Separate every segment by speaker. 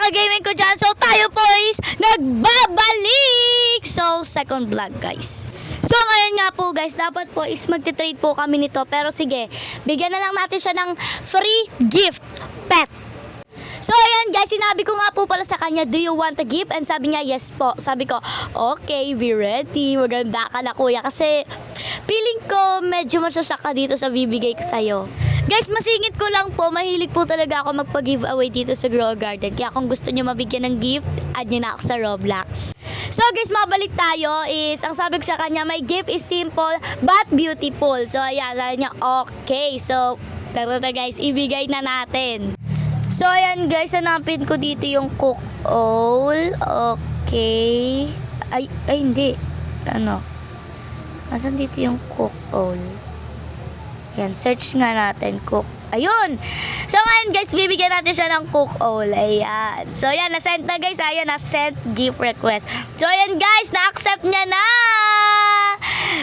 Speaker 1: ka-gaming ko dyan. So tayo po is nagbabalik. So second vlog guys. So ngayon nga po guys, dapat po is magte-trade po kami nito. Pero sige, bigyan na lang natin siya ng free gift pet. So ayan guys, sinabi ko nga po pala sa kanya, do you want a gift? And sabi niya, yes po. Sabi ko, okay, be ready. Maganda ka na kuya. Kasi feeling ko medyo masasyak ka dito sa bibigay ko sa'yo. Guys, masingit ko lang po. Mahilig po talaga ako magpa-giveaway dito sa Grow Garden. Kaya kung gusto niyo mabigyan ng gift, add nyo na ako sa Roblox. So guys, mabalik tayo is, ang sabi ko sa kanya, my gift is simple but beautiful. So ayan, sabi niya, okay. So, tara na guys, ibigay na natin. So ayan guys, hanapin ko dito yung cook all. Okay. Ay hindi. Ano? Asan dito yung cook all? Ayan, search nga natin cook. Ayun! So ngayon guys, bibigyan natin siya ng cook all. Ayan. So ayan, na-send na guys. Ayan, na-send gift request. So ayan guys, na-accept niya na!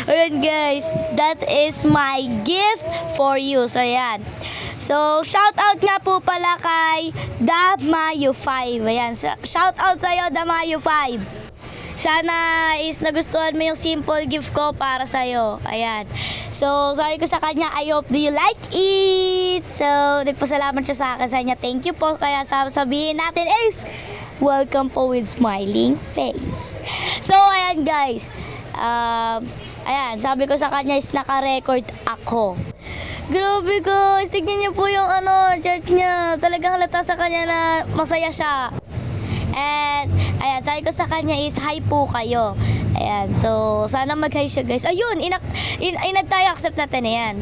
Speaker 1: Ayan guys, that is my gift for you. So ayan. So, shout out nga po pala kay Damayo5. Ayan, shout out sa'yo, Damayo5. Sana is nagustuhan mo yung simple gift ko para sa'yo. Ayan. So, sabi ko sa kanya, I hope do you like it. So, nagpasalamat siya sa akin. Sabi niya, thank you po. Kaya sabihin natin is, welcome po with smiling face. So, ayan guys. Ayan, sabi ko sa kanya is naka-record ako. Grabe guys, tignan niyo po yung chat niya. Talagang halata sa kanya na masaya siya. And, ayan, sabi ko sa kanya is, hi po kayo. Ayan, so, sana mag-hi siya guys. Ayun, inad tayo, accept natin, ayan.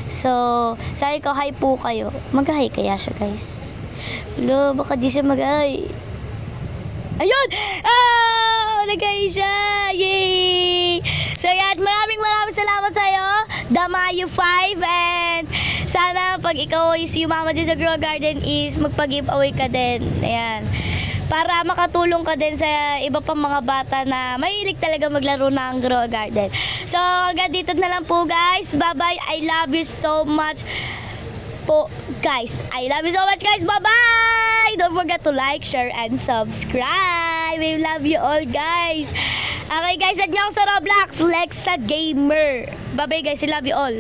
Speaker 1: So, sabi ko, hi po kayo. Mag-hi kaya siya guys. Hello, baka di siya mag-hi. Ayun! Nag-hi siya! Yay! So, ayan, maraming salamat sa'yo, Damayo5, and sana pag ikaw is yumama din sa Grow Garden is magpa-giveaway ka din. Ayan. Para makatulong ka din sa iba pang mga bata na mahilig talaga maglaro ng Grow Garden. So, hanggang dito na lang po guys. Bye-bye. I love you so much po guys. I love you so much guys. Bye-bye! Don't forget to like, share, and subscribe. We love you all guys. Okay guys, add nyo ako sa Roblox, Lexa Gamer. Bye-bye guys. I love you all.